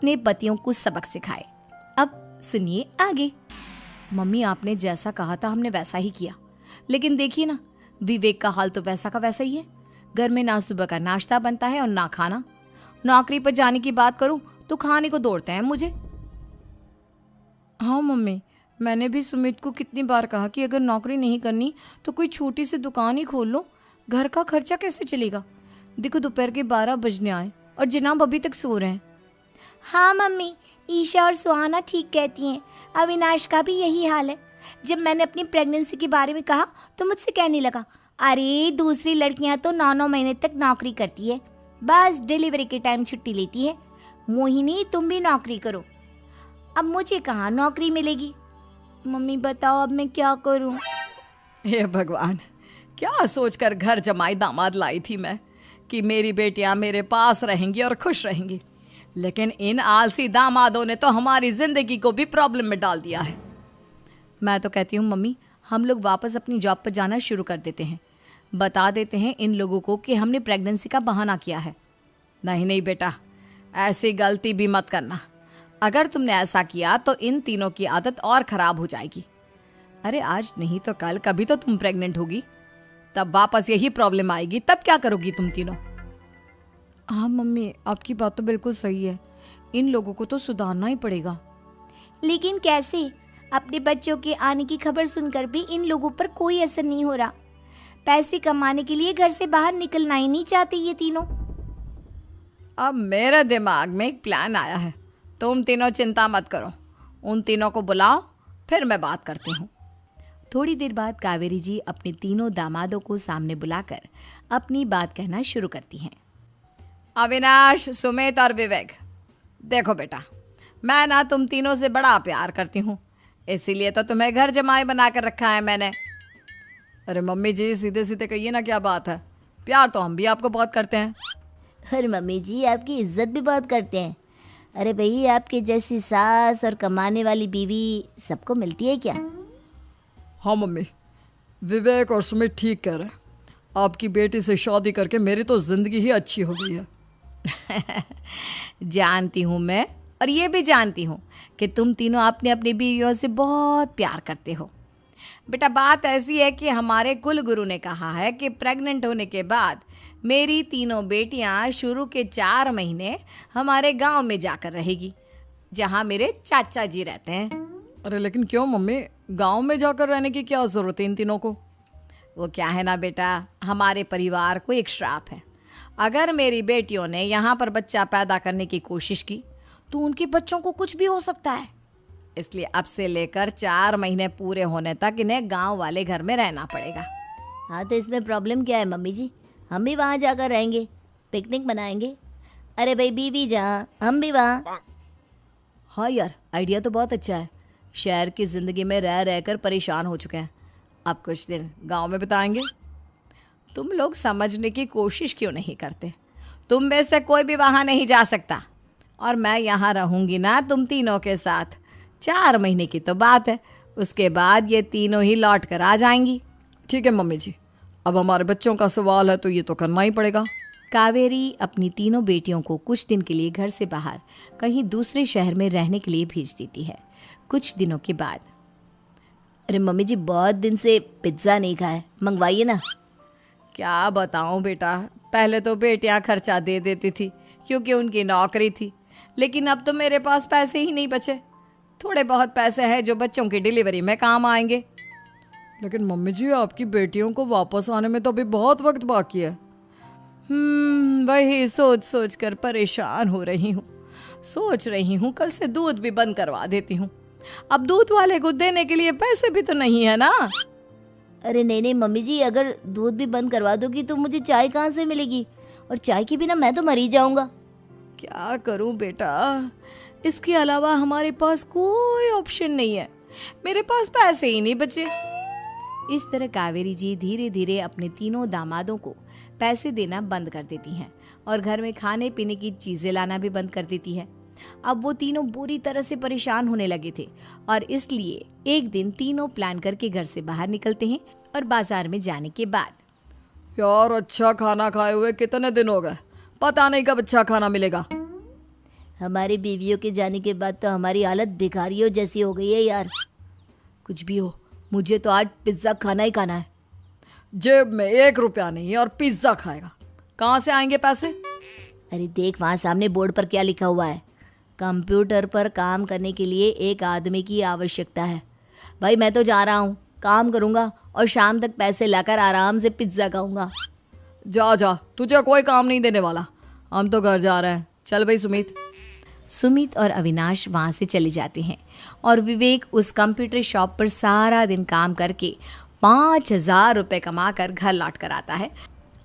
अपने पतियों को सबक सिखाए। अब सुनिए आगे। मम्मी, आपने जैसा कहा था हमने वैसा ही किया, लेकिन देखिए ना, विवेक का हाल तो वैसा का वैसा ही है। घर में ना सुबह का नाश्ता बनता है और ना खाना। नौकरी पर जाने की बात करूं तो खाने को दौड़ते हैं मुझे। हाँ मम्मी, मैंने भी सुमित को कितनी बार कहा कि अगर नौकरी नहीं करनी तो कोई छोटी सी दुकान ही खोल लो, घर का खर्चा कैसे चलेगा। देखो दोपहर के 12 बजने आए और जनाब अभी तक सो रहे हैं। हाँ मम्मी, ईशा और सुहाना ठीक कहती हैं। अविनाश का भी यही हाल है। जब मैंने अपनी प्रेगनेंसी के बारे में कहा तो मुझसे कहने लगा, अरे दूसरी लड़कियां तो 9-9 महीने तक नौकरी करती है, बस डिलीवरी के टाइम छुट्टी लेती है। मोहिनी, तुम भी नौकरी करो। अब मुझे कहाँ नौकरी मिलेगी। मम्मी बताओ अब मैं क्या करूँ। हे भगवान, क्या सोचकर घर जमाई दामाद लाई थी मैं कि मेरी बेटियां मेरे पास रहेंगी और खुश रहेंगी, लेकिन इन आलसी दामादों ने तो हमारी जिंदगी को भी प्रॉब्लम में डाल दिया है। मैं तो कहती हूँ मम्मी, हम लोग वापस अपनी जॉब पर जाना शुरू कर देते हैं। बता देते हैं इन लोगों को कि हमने प्रेगनेंसी का बहाना किया है। नहीं नहीं बेटा, ऐसी गलती भी मत करना। अगर तुमने ऐसा किया तो इन तीनों की आदत और खराब हो जाएगी। अरे आज नहीं तो कल कभी तो तुम प्रेग्नेंट होगी, तब वापस यही प्रॉब्लम आएगी, तब क्या करोगी तुम तीनों। हाँ मम्मी, आपकी बात तो बिल्कुल सही है। इन लोगों को तो सुधारना ही पड़ेगा। लेकिन कैसे? अपने बच्चों के आने की खबर सुनकर भी इन लोगों पर कोई असर नहीं हो रहा। पैसे कमाने के लिए घर से बाहर निकलना ही नहीं चाहते ये तीनों। अब मेरे दिमाग में एक प्लान आया है। तुम तीनों चिंता मत करो, उन तीनों को बुलाओ, फिर मैं बात करती हूँ। थोड़ी देर बाद कावेरी जी अपने तीनों दामादों को सामने बुलाकर अपनी बात कहना शुरू करती हैं। अविनाश, सुमित और विवेक, देखो बेटा, मैं ना तुम तीनों से बड़ा प्यार करती हूँ, इसीलिए तो तुम्हें घर जमाई बना कर रखा है मैंने। अरे मम्मी जी, सीधे सीधे कहिए ना, क्या बात है। प्यार तो हम भी आपको बहुत करते हैं। अरे मम्मी जी, आपकी इज्जत भी बहुत करते हैं। अरे भाई, आपके जैसी सास और कमाने वाली बीवी सबको मिलती है क्या? हाँ मम्मी, विवेक और सुमित ठीक कह रहे हैं। आपकी बेटी से शादी करके मेरी तो जिंदगी ही अच्छी हो गई है। जानती हूँ मैं, और ये भी जानती हूँ कि तुम तीनों अपने अपनी बीवियों से बहुत प्यार करते हो। बेटा, बात ऐसी है कि हमारे कुल गुरु ने कहा है कि प्रेग्नेंट होने के बाद मेरी तीनों बेटियां शुरू के 4 महीने हमारे गांव में जाकर रहेगी, जहां मेरे चाचा जी रहते हैं। अरे लेकिन क्यों मम्मी, गांव में जाकर रहने की क्या जरूरत है इन तीनों को। वो क्या है ना बेटा, हमारे परिवार को एक श्राप है। अगर मेरी बेटियों ने यहाँ पर बच्चा पैदा करने की कोशिश की तो उनके बच्चों को कुछ भी हो सकता है। इसलिए अब से लेकर 4 महीने पूरे होने तक इन्हें गांव वाले घर में रहना पड़ेगा। हाँ तो इसमें प्रॉब्लम क्या है मम्मी जी, हम भी वहाँ जाकर रहेंगे, पिकनिक मनाएंगे। अरे भाई बीवी जहाँ, हम भी वहाँ। हाँ यार, आइडिया तो बहुत अच्छा है। शहर की ज़िंदगी में रह रहकर परेशान हो चुके हैं, अब कुछ दिन गांव में बिताएंगे। तुम लोग समझने की कोशिश क्यों नहीं करते। तुम में से कोई भी वहाँ नहीं जा सकता, और मैं यहाँ रहूँगी ना तुम तीनों के साथ। 4 महीने की तो बात है, उसके बाद ये तीनों ही लौट कर आ जाएंगी। ठीक है मम्मी जी, अब हमारे बच्चों का सवाल है तो ये तो करना ही पड़ेगा। कावेरी अपनी तीनों बेटियों को कुछ दिन के लिए घर से बाहर कहीं दूसरे शहर में रहने के लिए भेज देती है। कुछ दिनों के बाद, अरे मम्मी जी, बहुत दिन से पिज्ज़ा नहीं खाया, मंगवाइए ना। क्या बताऊं बेटा, पहले तो बेटियां खर्चा दे देती थी क्योंकि उनकी नौकरी थी, लेकिन अब तो मेरे पास पैसे ही नहीं बचे। थोड़े बहुत पैसे हैं जो बच्चों की डिलीवरी में काम आएंगे। लेकिन मम्मी जी, आपकी बेटियों को वापस आने में तो अभी बहुत वक्त बाकी है। वही सोच सोच कर परेशान हो रही हूँ। सोच रही हूँ कल से दूध भी बंद करवा देती हूँ। अब दूध वाले को देने के लिए पैसे भी तो नहीं है ना। अरे नहीं नहीं मम्मी जी, अगर दूध भी बंद करवा दोगी तो मुझे चाय कहाँ से मिलेगी, और चाय के बिना मैं तो मर ही जाऊंगा। क्या करूं बेटा, इसके अलावा हमारे पास कोई ऑप्शन नहीं है। मेरे पास पैसे ही नहीं बचे। इस तरह कावेरी जी धीरे धीरे अपने तीनों दामादों को पैसे देना बंद कर देती हैं और घर में खाने पीने की चीजें लाना भी बंद कर देती है। अब वो तीनों बुरी तरह से परेशान होने लगे थे, और इसलिए एक दिन तीनों प्लान करके घर से बाहर निकलते हैं। और बाजार में जाने के बाद, यार अच्छा खाना खाए हुए कितने दिन हो गए, पता नहीं कब अच्छा खाना मिलेगा। हमारी बीवियों के जाने के बाद तो हमारी हालत भिखारियों जैसी हो गई है यार। कुछ भी हो, मुझे तो आज पिज्ज़ा खाना ही खाना है। जेब में 1 रुपया नहीं है और पिज्ज़ा खाएगा, कहाँ से आएंगे पैसे? अरे देख वहाँ सामने बोर्ड पर क्या लिखा हुआ है, कंप्यूटर पर काम करने के लिए एक आदमी की आवश्यकता है। भाई मैं तो जा रहा हूँ, काम करूँगा और शाम तक पैसे लाकर आराम से पिज्ज़ा खाऊंगा। जा जा, तुझे कोई काम नहीं देने वाला, हम तो घर जा रहे हैं। चल भाई सुमित। सुमित और अविनाश वहाँ से चले जाते हैं और विवेक उस कंप्यूटर शॉप पर सारा दिन काम करके 5,000 रुपये कमा कर घर लौट कर आता है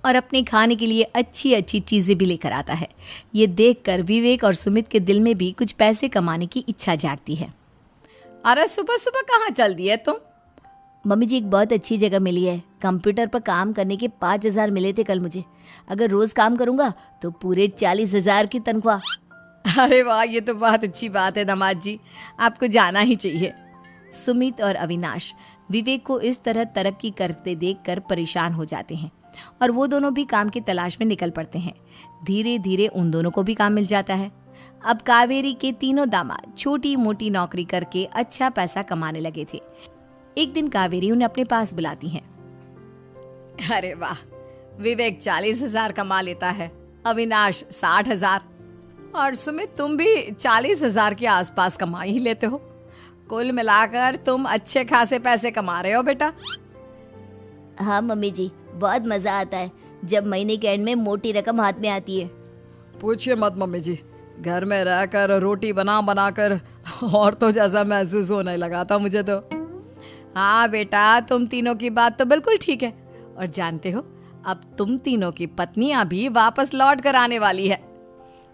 और अपने खाने के लिए अच्छी अच्छी चीज़ें भी लेकर आता है। ये देखकर विवेक और सुमित के दिल में भी कुछ पैसे कमाने की इच्छा जागती है। अरे सुबह सुबह कहाँ चल दिए तुम? मम्मी जी एक बहुत अच्छी जगह मिली है, कंप्यूटर पर काम करने के 5,000 मिले थे कल मुझे। अगर रोज़ काम करूँगा तो पूरे 40,000 की तनख्वाह। अरे वाह, ये तो बहुत अच्छी बात है दामाद जी, आपको जाना ही चाहिए। सुमित और अविनाश विवेक को इस तरह तरक्की करते देखकर परेशान हो जाते हैं और वो दोनों भी काम की तलाश में निकल पड़ते हैं। धीरे धीरे उन दोनों को भी काम मिल जाता है। अब कावेरी के तीनों दामाद छोटी मोटी नौकरी करके अच्छा पैसा कमाने लगे थे। एक दिन कावेरी उन्हें अपने पास बुलाती है। अरे वाह, विवेक 40,000 कमा लेता है, अविनाश 60,000 और सुमित तुम भी 40,000 के आसपास कमा ही लेते हो। कुल मिलाकर तुम अच्छे खासे पैसे कमा रहे हो बेटा। हाँ मम्मी जी, बहुत मज़ा आता है जब महीने के एंड में मोटी रकम हाथ में आती है। पूछिए मत मम्मी जी, घर में रहकर रोटी बना बनाकर और तो जैसा महसूस होने लगा था मुझे तो। हाँ बेटा, तुम तीनों की बात तो बिल्कुल ठीक है और जानते हो अब तुम तीनों की पत्नियां भी वापस लौट कर आने वाली है।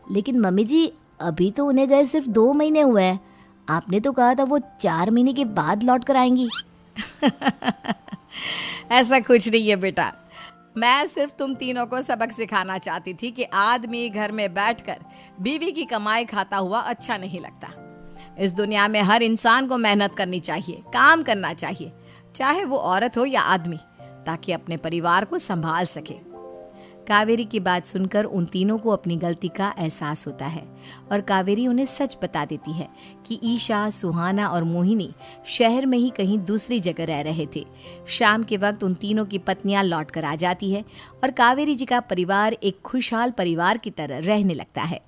लेकिन मम्मी जी अभी तो उन्हें गए सिर्फ 2 महीने हुए हैं, आपने तो कहा था वो 4 महीने के बाद लौट कर आएंगी। ऐसा कुछ नहीं है बेटा, मैं सिर्फ तुम तीनों को सबक सिखाना चाहती थी कि आदमी घर में बैठकर बीवी की कमाई खाता हुआ अच्छा नहीं लगता। इस दुनिया में हर इंसान को मेहनत करनी चाहिए, काम करना चाहिए, चाहे वो औरत हो या आदमी, ताकि अपने परिवार को संभाल सके। कावेरी की बात सुनकर उन तीनों को अपनी गलती का एहसास होता है और कावेरी उन्हें सच बता देती है कि ईशा, सुहाना और मोहिनी शहर में ही कहीं दूसरी जगह रह रहे थे। शाम के वक्त उन तीनों की पत्नियां लौट कर आ जाती है और कावेरी जी का परिवार एक खुशहाल परिवार की तरह रहने लगता है।